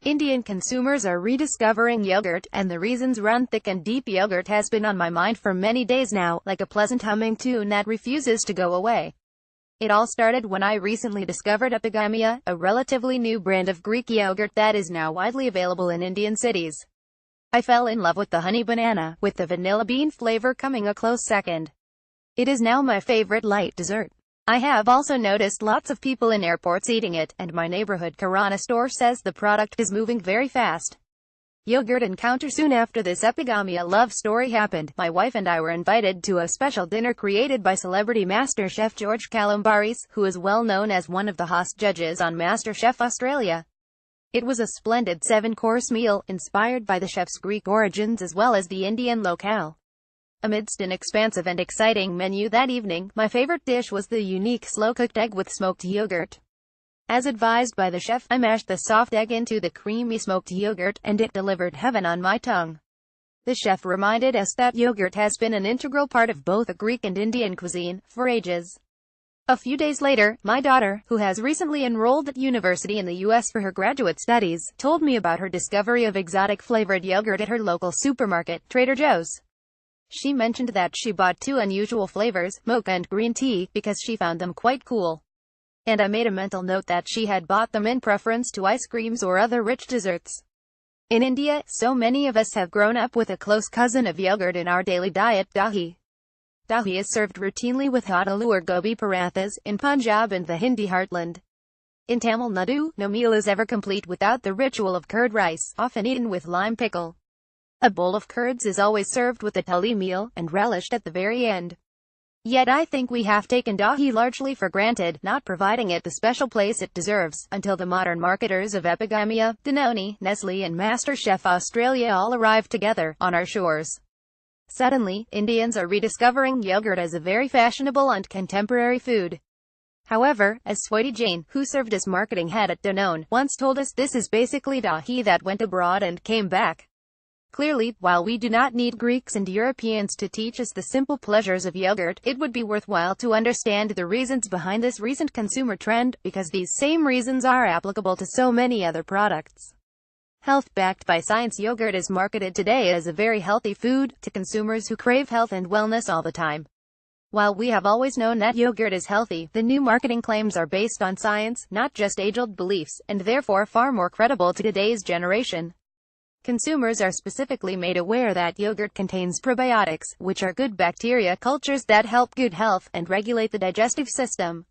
Indian consumers are rediscovering yogurt, and the reasons run thick and deep. Yogurt has been on my mind for many days now, like a pleasant humming tune that refuses to go away. It all started when I recently discovered Epigamia, a relatively new brand of Greek yogurt that is now widely available in Indian cities. I fell in love with the honey banana, with the vanilla bean flavor coming a close second. It is now my favorite light dessert. I have also noticed lots of people in airports eating it, and my neighborhood Kirana store says the product is moving very fast. Yogurt encounter. Soon after this Epigamia love story happened, my wife and I were invited to a special dinner created by celebrity master chef George Calombaris, who is well known as one of the host judges on MasterChef Australia. It was a splendid 7-course meal, inspired by the chef's Greek origins as well as the Indian locale. Amidst an expansive and exciting menu that evening, my favorite dish was the unique slow-cooked egg with smoked yogurt. As advised by the chef, I mashed the soft egg into the creamy smoked yogurt, and it delivered heaven on my tongue. The chef reminded us that yogurt has been an integral part of both the Greek and Indian cuisine for ages. A few days later, my daughter, who has recently enrolled at university in the US for her graduate studies, told me about her discovery of exotic flavored yogurt at her local supermarket, Trader Joe's. She mentioned that she bought 2 unusual flavors, mocha and green tea, because she found them quite cool. And I made a mental note that she had bought them in preference to ice creams or other rich desserts. In India, so many of us have grown up with a close cousin of yogurt in our daily diet, dahi. Dahi is served routinely with hot aloo or gobi parathas, in Punjab and the Hindi heartland. In Tamil Nadu, no meal is ever complete without the ritual of curd rice, often eaten with lime pickle. A bowl of curds is always served with a thali meal, and relished at the very end. Yet I think we have taken dahi largely for granted, not providing it the special place it deserves, until the modern marketers of Epigamia, Danone, Nestle and MasterChef Australia all arrived together, on our shores. Suddenly, Indians are rediscovering yogurt as a very fashionable and contemporary food. However, as Swati Jain, who served as marketing head at Danone, once told us, this is basically dahi that went abroad and came back. Clearly, while we do not need Greeks and Europeans to teach us the simple pleasures of yogurt, it would be worthwhile to understand the reasons behind this recent consumer trend, because these same reasons are applicable to so many other products. Health-backed by science, yogurt is marketed today as a very healthy food, to consumers who crave health and wellness all the time. While we have always known that yogurt is healthy, the new marketing claims are based on science, not just age-old beliefs, and therefore far more credible to today's generation. Consumers are specifically made aware that yogurt contains probiotics, which are good bacteria cultures that help good health and regulate the digestive system.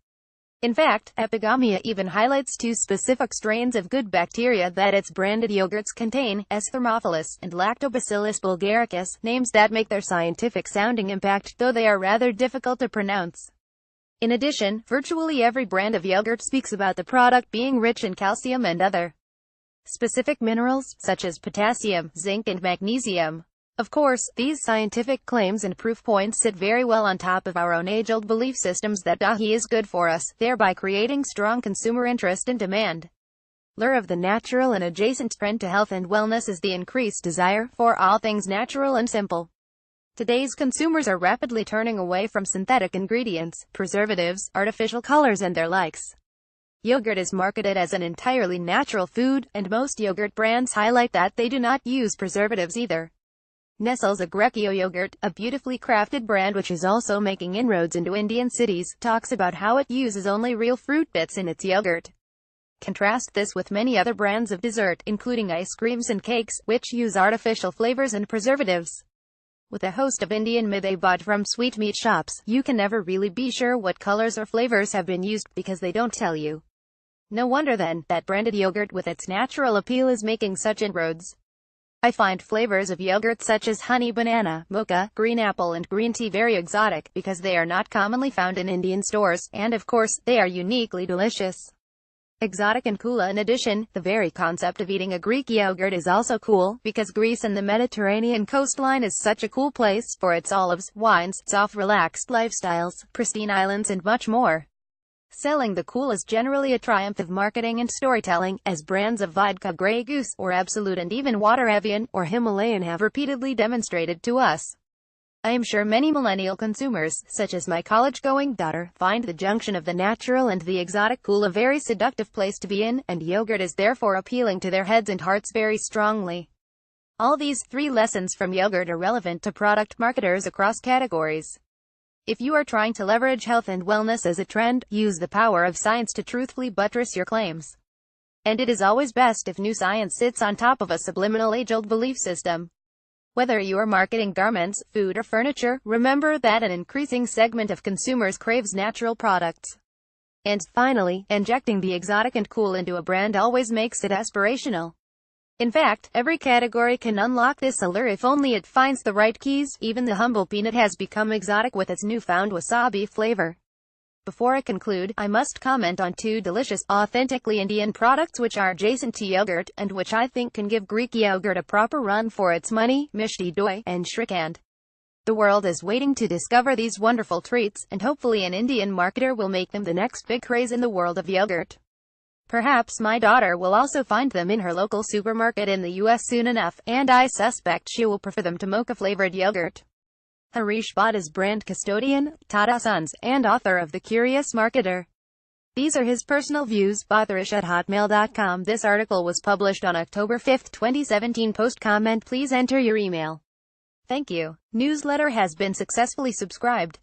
In fact, Epigamia even highlights 2 specific strains of good bacteria that its branded yogurts contain, S. thermophilus and Lactobacillus bulgaricus, names that make their scientific-sounding impact, though they are rather difficult to pronounce. In addition, virtually every brand of yogurt speaks about the product being rich in calcium and other specific minerals, such as potassium, zinc and magnesium. Of course, these scientific claims and proof points sit very well on top of our own age-old belief systems that dahi is good for us, thereby creating strong consumer interest and demand. Lure of the natural and adjacent trend to health and wellness is the increased desire for all things natural and simple. Today's consumers are rapidly turning away from synthetic ingredients, preservatives, artificial colors and their likes. Yogurt is marketed as an entirely natural food, and most yogurt brands highlight that they do not use preservatives either. Nestle's Agrecchio yogurt, a beautifully crafted brand which is also making inroads into Indian cities, talks about how it uses only real fruit bits in its yogurt. Contrast this with many other brands of dessert, including ice creams and cakes, which use artificial flavors and preservatives. With a host of Indian myths bought from sweetmeat shops, you can never really be sure what colors or flavors have been used, because they don't tell you. No wonder then, that branded yogurt with its natural appeal is making such inroads. I find flavors of yogurt such as honey banana, mocha, green apple and green tea very exotic, because they are not commonly found in Indian stores, and of course, they are uniquely delicious. Exotic and cool. In addition, the very concept of eating a Greek yogurt is also cool, because Greece and the Mediterranean coastline is such a cool place, for its olives, wines, soft relaxed lifestyles, pristine islands and much more. Selling the cool is generally a triumph of marketing and storytelling, as brands of vodka Grey Goose, or Absolute and even Water Evian, or Himalayan have repeatedly demonstrated to us. I am sure many millennial consumers, such as my college-going daughter, find the junction of the natural and the exotic cool a very seductive place to be in, and yogurt is therefore appealing to their heads and hearts very strongly. All these 3 lessons from yogurt are relevant to product marketers across categories. If you are trying to leverage health and wellness as a trend, use the power of science to truthfully buttress your claims. And it is always best if new science sits on top of a subliminal age-old belief system. Whether you are marketing garments, food or furniture, remember that an increasing segment of consumers craves natural products. And, finally, injecting the exotic and cool into a brand always makes it aspirational. In fact, every category can unlock this allure if only it finds the right keys. Even the humble peanut has become exotic with its newfound wasabi flavor. Before I conclude, I must comment on 2 delicious, authentically Indian products which are adjacent to yogurt, and which I think can give Greek yogurt a proper run for its money: Mishti Doi and Shrikhand. The world is waiting to discover these wonderful treats, and hopefully an Indian marketer will make them the next big craze in the world of yogurt. Perhaps my daughter will also find them in her local supermarket in the US soon enough, and I suspect she will prefer them to mocha-flavored yogurt. Harish Bhatt is brand custodian, Tata Sons, and author of The Curious Marketer. These are his personal views. Bhattarish@hotmail.com. This article was published on October 5, 2017. Post comment. Please enter your email. Thank you. Newsletter has been successfully subscribed.